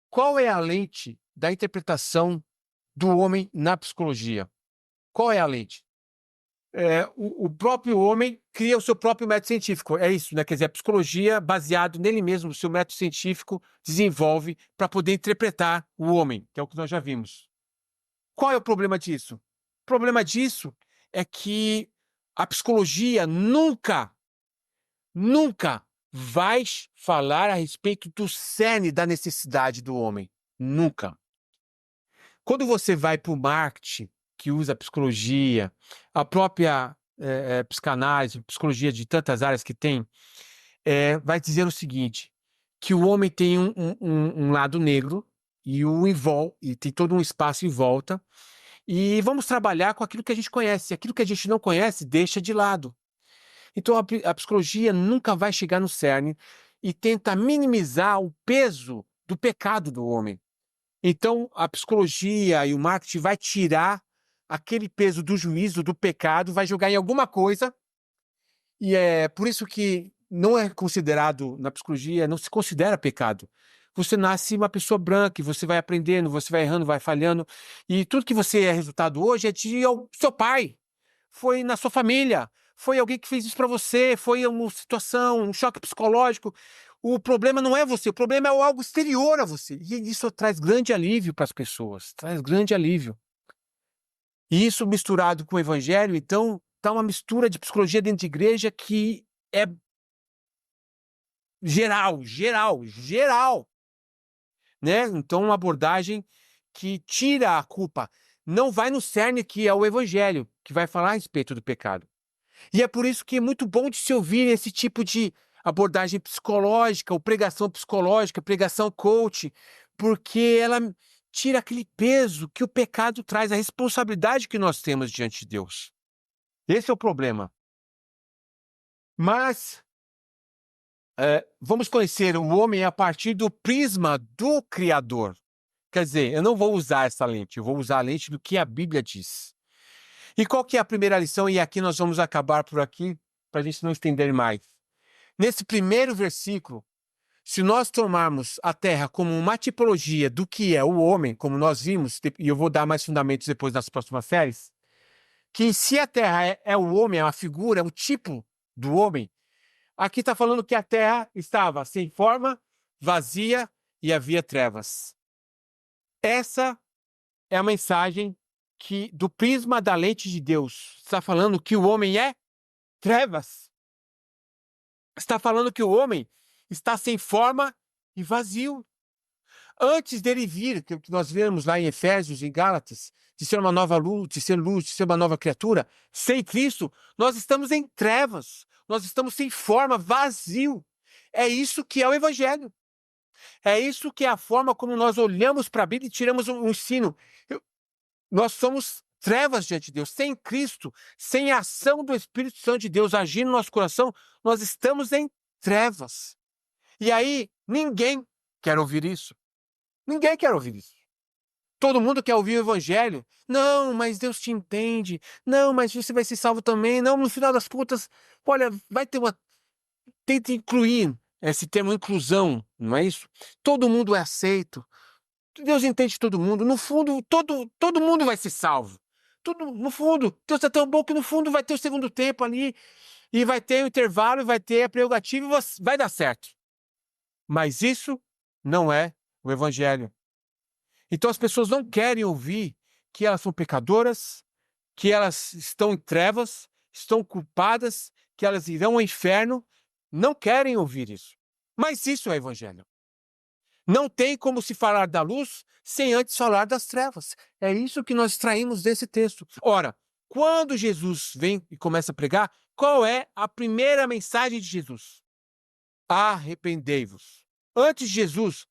Qual é a lente da interpretação do homem na psicologia? Qual é a lente? O próprio homem cria o seu próprio método científico. É isso, né? Quer dizer, a psicologia, baseado nele mesmo, o seu método científico, desenvolve para poder interpretar o homem, que é o que nós já vimos. Qual é o problema disso? O problema disso é que a psicologia nunca vai falar a respeito do cerne da necessidade do homem. Nunca. Quando você vai para o marketing, que usa a psicologia, a própria psicanálise, psicologia de tantas áreas que tem, vai dizer o seguinte, que o homem tem um lado negro e tem todo um espaço em volta, e vamos trabalhar com aquilo que a gente conhece. Aquilo que a gente não conhece, deixa de lado. Então, a psicologia nunca vai chegar no cerne e tenta minimizar o peso do pecado do homem. Então, a psicologia e o marketing vai tirar aquele peso do juízo, do pecado, vai jogar em alguma coisa, e é por isso que não é considerado, na psicologia, não se considera pecado. Você nasce uma pessoa branca, e você vai aprendendo, você vai errando, vai falhando, e tudo que você é resultado hoje é de seu pai, foi na sua família, foi alguém que fez isso para você, foi uma situação, um choque psicológico. O problema não é você, o problema é algo exterior a você. E isso traz grande alívio para as pessoas, traz grande alívio. E isso misturado com o evangelho, então, tá uma mistura de psicologia dentro de igreja que é geral, né? Então, uma abordagem que tira a culpa, não vai no cerne que é o evangelho, que vai falar a respeito do pecado. E é por isso que é muito bom de se ouvir esse tipo de abordagem psicológica, ou pregação psicológica, pregação coach, porque ela tira aquele peso que o pecado traz, a responsabilidade que nós temos diante de Deus. Esse é o problema. Mas vamos conhecer o homem a partir do prisma do Criador. Quer dizer, eu não vou usar essa lente, eu vou usar a lente do que a Bíblia diz. E qual que é a primeira lição? E aqui nós vamos acabar por aqui, para a gente não estender mais. Nesse primeiro versículo, se nós tomarmos a Terra como uma tipologia do que é o homem, como nós vimos, e eu vou dar mais fundamentos depois nas próximas séries, que se a Terra é o homem, é uma figura, é um tipo do homem, aqui está falando que a Terra estava sem forma, vazia e havia trevas. Essa é a mensagem que, do prisma da lente de Deus, está falando que o homem é trevas. Está falando que o homem está sem forma e vazio. Antes dele vir, que nós vemos lá em Efésios, em Gálatas, de ser uma nova luz, de ser uma nova criatura, sem Cristo, nós estamos em trevas, nós estamos sem forma, vazio. É isso que é o Evangelho. É isso que é a forma como nós olhamos para a Bíblia e tiramos um ensino. Nós somos trevas diante de Deus. Sem Cristo, sem a ação do Espírito Santo de Deus agindo no nosso coração, nós estamos em trevas. E aí, ninguém quer ouvir isso. Ninguém quer ouvir isso. Todo mundo quer ouvir o evangelho. Não, mas Deus te entende. Não, mas você vai ser salvo também. Não, no final das contas, olha, vai ter uma... Tenta incluir esse termo inclusão, não é isso? Todo mundo é aceito. Deus entende todo mundo. No fundo, todo mundo vai ser salvo. Tudo, no fundo, Deus é tão bom que no fundo vai ter o segundo tempo ali, e vai ter o intervalo, e vai ter a prerrogativa, e vai dar certo. Mas isso não é o evangelho. Então as pessoas não querem ouvir que elas são pecadoras, que elas estão em trevas, estão culpadas, que elas irão ao inferno. Não querem ouvir isso. Mas isso é evangelho. Não tem como se falar da luz sem antes falar das trevas. É isso que nós extraímos desse texto. Ora, quando Jesus vem e começa a pregar, qual é a primeira mensagem de Jesus? Arrependei-vos. Antes de Jesus,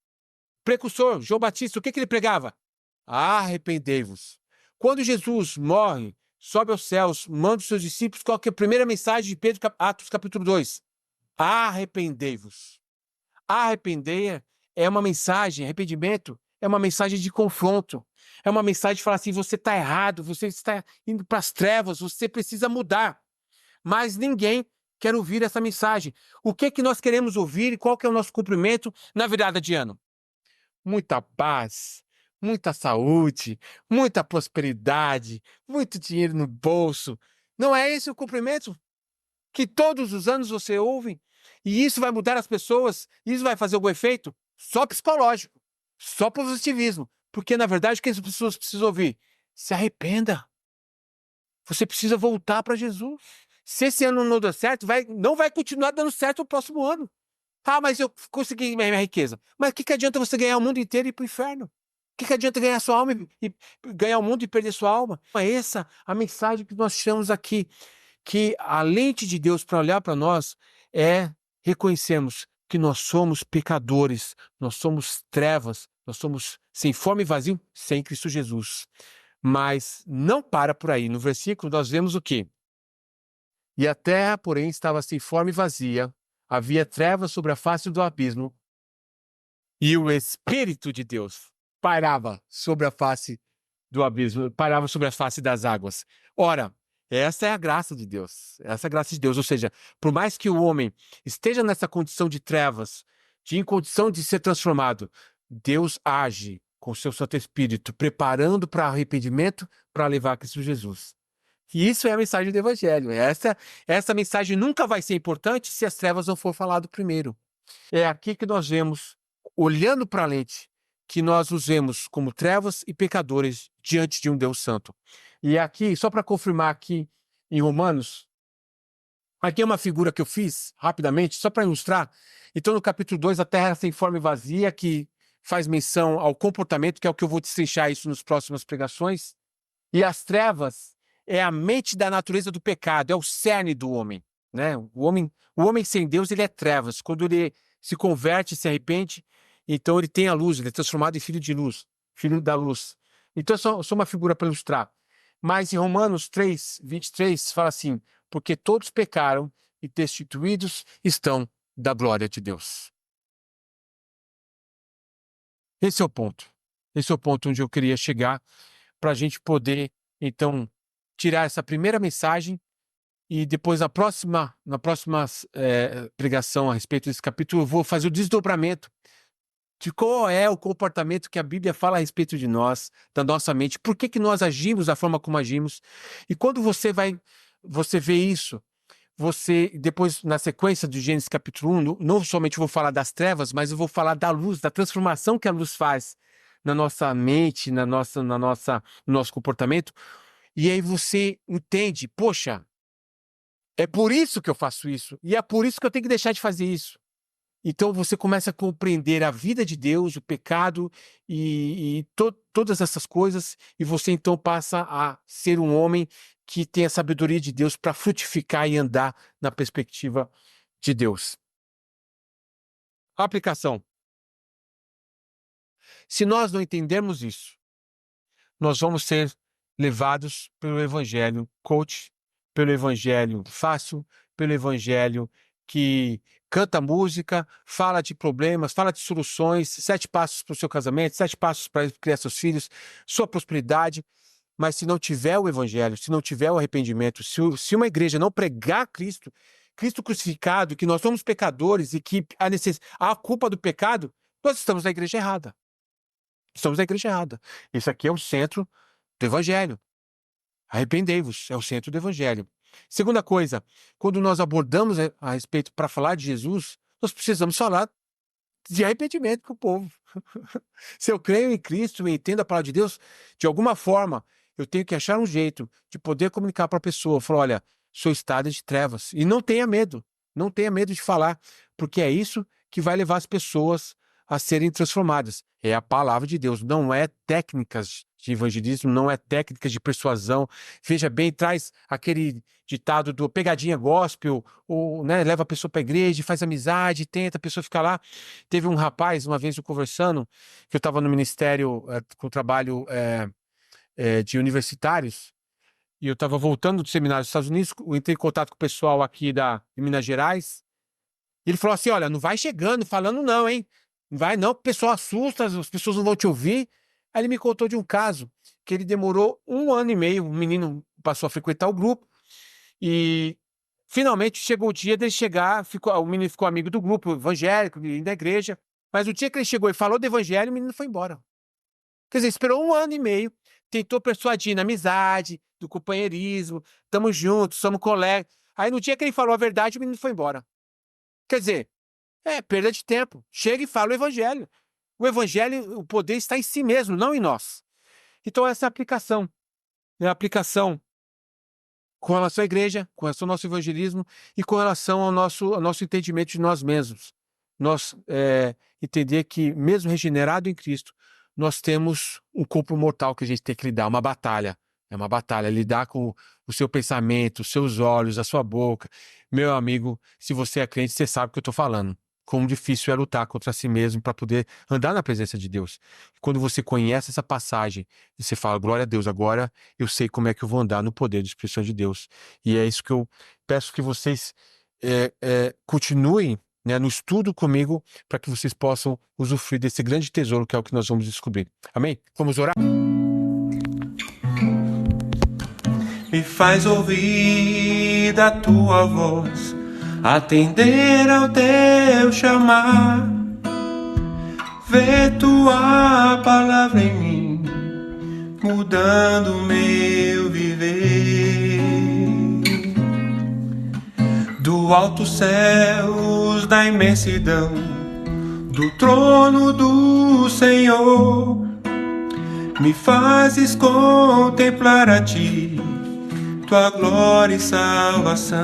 precursor, João Batista, o que ele pregava? Arrependei-vos. Quando Jesus morre, sobe aos céus, manda os seus discípulos, qual que é a primeira mensagem de Pedro, Atos capítulo 2? Arrependei-vos. Arrepender é uma mensagem, arrependimento é uma mensagem de confronto. É uma mensagem de falar assim, você está errado, você está indo para as trevas, você precisa mudar. Mas ninguém quer ouvir essa mensagem. O que que nós queremos ouvir e qual que é o nosso cumprimento na virada de ano? Muita paz, muita saúde, muita prosperidade, muito dinheiro no bolso. Não é esse o cumprimento que todos os anos você ouve? E isso vai mudar as pessoas? Isso vai fazer algum efeito? Só psicológico, só positivismo. Porque, na verdade, o que as pessoas precisam ouvir? Se arrependa. Você precisa voltar para Jesus. Se esse ano não deu certo, não vai continuar dando certo o próximo ano. Ah, mas eu consegui minha riqueza. Mas o que adianta você ganhar o mundo inteiro e ir para o inferno? O que adianta ganhar sua alma e ganhar o mundo e perder sua alma? É essa a mensagem que nós chamamos aqui, que a lente de Deus para olhar para nós é reconhecermos que nós somos pecadores, nós somos trevas, nós somos sem forma e vazio sem Cristo Jesus. Mas não para por aí. No versículo nós vemos o quê? E a terra, porém, estava sem forma e vazia, havia trevas sobre a face do abismo, e o Espírito de Deus pairava sobre a face do abismo, pairava sobre a face das águas. Ora, essa é a graça de Deus, essa é a graça de Deus, ou seja, por mais que o homem esteja nessa condição de trevas, de incondição de ser transformado, Deus age com o seu Santo Espírito, preparando para arrependimento, para levar a Cristo Jesus. E isso é a mensagem do Evangelho. Essa mensagem nunca vai ser importante se as trevas não for falado primeiro. É aqui que nós vemos, olhando para a lente, que nós nos vemos como trevas e pecadores diante de um Deus Santo. E aqui, só para confirmar aqui em Romanos, aqui é uma figura que eu fiz rapidamente, só para ilustrar. Então, no capítulo 2, a terra sem forma e vazia, que faz menção ao comportamento, que é o que eu vou destrinchar isso nas próximas pregações. E as trevas é a mente da natureza do pecado, é o cerne do homem, né? O homem sem Deus, ele é trevas. Quando ele se converte, se arrepende, então ele tem a luz, ele é transformado em filho de luz, filho da luz. Então, só uma figura para ilustrar. Mas em Romanos 3, 23, fala assim: porque todos pecaram e destituídos estão da glória de Deus. Esse é o ponto. Esse é o ponto onde eu queria chegar para a gente poder, então, tirar essa primeira mensagem e depois na próxima pregação a respeito desse capítulo, eu vou fazer o desdobramento de qual é o comportamento que a Bíblia fala a respeito de nós, da nossa mente, por que que nós agimos da forma como agimos. E quando você vê isso, você, depois, na sequência de Gênesis capítulo 1, não somente vou falar das trevas, mas eu vou falar da luz, da transformação que a luz faz na nossa mente, no nosso comportamento. E aí você entende, poxa, é por isso que eu faço isso, e é por isso que eu tenho que deixar de fazer isso. Então você começa a compreender a vida de Deus, o pecado e todas essas coisas, e você então passa a ser um homem que tem a sabedoria de Deus para frutificar e andar na perspectiva de Deus. Aplicação. Se nós não entendermos isso, nós vamos ser levados pelo evangelho coach, pelo evangelho fácil, pelo evangelho que canta música, fala de problemas, fala de soluções, 7 passos para o seu casamento, 7 passos para criar seus filhos, sua prosperidade. Mas se não tiver o evangelho, se não tiver o arrependimento, se uma igreja não pregar Cristo, Cristo crucificado, que nós somos pecadores e que há a culpa do pecado, nós estamos na igreja errada. Estamos na igreja errada. Isso aqui é o centro do evangelho. Arrependei-vos, é o centro do evangelho. Segunda coisa, quando nós abordamos a respeito para falar de Jesus, nós precisamos falar de arrependimento com o povo. Se eu creio em Cristo e entendo a palavra de Deus, de alguma forma, eu tenho que achar um jeito de poder comunicar para a pessoa, falar, olha, sou estado de trevas. E não tenha medo, não tenha medo de falar, porque é isso que vai levar as pessoas a serem transformadas. É a palavra de Deus, não é técnicas de evangelismo, não é técnicas de persuasão. Veja bem, traz aquele ditado do pegadinha gospel, ou, né, leva a pessoa para a igreja, faz amizade, tenta a pessoa ficar lá. Teve um rapaz, uma vez eu conversando, que eu estava no ministério com trabalho de universitários, e eu estava voltando do seminário dos Estados Unidos, eu entrei em contato com o pessoal aqui de Minas Gerais, e ele falou assim, olha, não vai chegando, falando não, hein? Não vai não, o pessoal assusta, as pessoas não vão te ouvir. Aí ele me contou de um caso, que ele demorou 1 ano e meio, o menino passou a frequentar o grupo, e finalmente chegou o dia dele chegar, o menino ficou amigo do grupo evangélico, da igreja, mas o dia que ele chegou e falou do evangelho, o menino foi embora. Quer dizer, esperou 1 ano e meio, tentou persuadir na amizade, do companheirismo, estamos juntos, somos colegas. Aí no dia que ele falou a verdade, o menino foi embora. Quer dizer, é perda de tempo. Chega e fala o evangelho. O evangelho, o poder está em si mesmo, não em nós. Então essa é a aplicação. É a aplicação com relação à igreja, com relação ao nosso evangelismo e com relação ao nosso entendimento de nós mesmos. Nós entender que, mesmo regenerado em Cristo, nós temos um corpo mortal que a gente tem que lidar, uma batalha. É uma batalha, lidar com o seu pensamento, os seus olhos, a sua boca. Meu amigo, se você é crente, você sabe o que eu estou falando. Como difícil é lutar contra si mesmo para poder andar na presença de Deus. Quando você conhece essa passagem, você fala, glória a Deus, agora eu sei como é que eu vou andar no poder de expressão de Deus. E é isso que eu peço que vocês continuem, né, no estudo comigo, para que vocês possam usufruir desse grande tesouro que é o que nós vamos descobrir. Amém? Vamos orar? Me faz ouvir da tua voz, atender ao teu chamar, ver tua palavra em mim, mudando o meu viver. Do alto céus, da imensidão, do trono do Senhor, me fazes contemplar a ti, tua glória e salvação.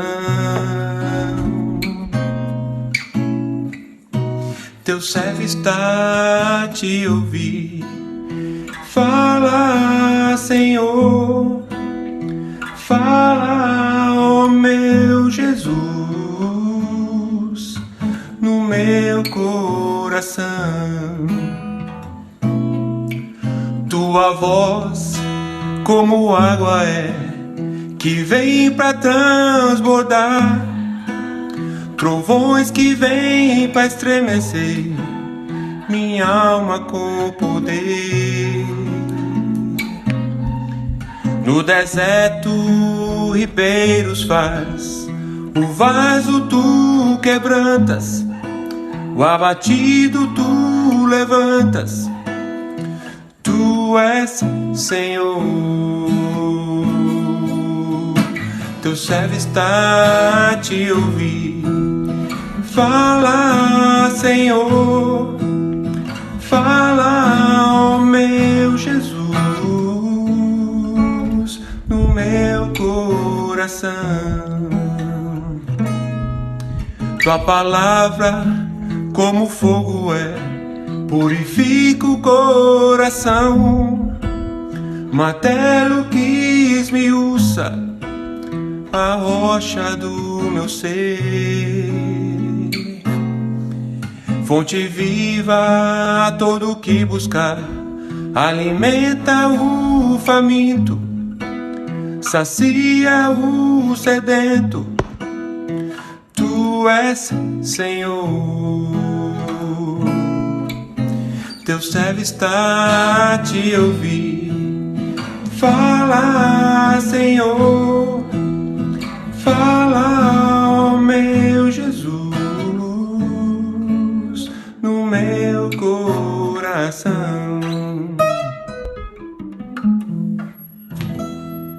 Teu servo está a te ouvir. Fala, Senhor, fala, ó meu Jesus, no meu coração. Tua voz, como água que vem pra transbordar, trovões que vêm pra estremecer minha alma com poder. No deserto ribeiros faz, o vaso tu quebrantas, o abatido tu levantas. Tu és Senhor. Teu servo está a te ouvir. Fala, Senhor, fala, ó meu Jesus, no meu coração. Tua palavra, como fogo purifica o coração. Martelo que esmiuça a rocha do meu ser. Fonte viva a todo que buscar, alimenta o faminto, sacia o sedento. Tu és Senhor. Teu servo está a te ouvir. Fala, Senhor, fala, ó meu Jesus, no meu coração.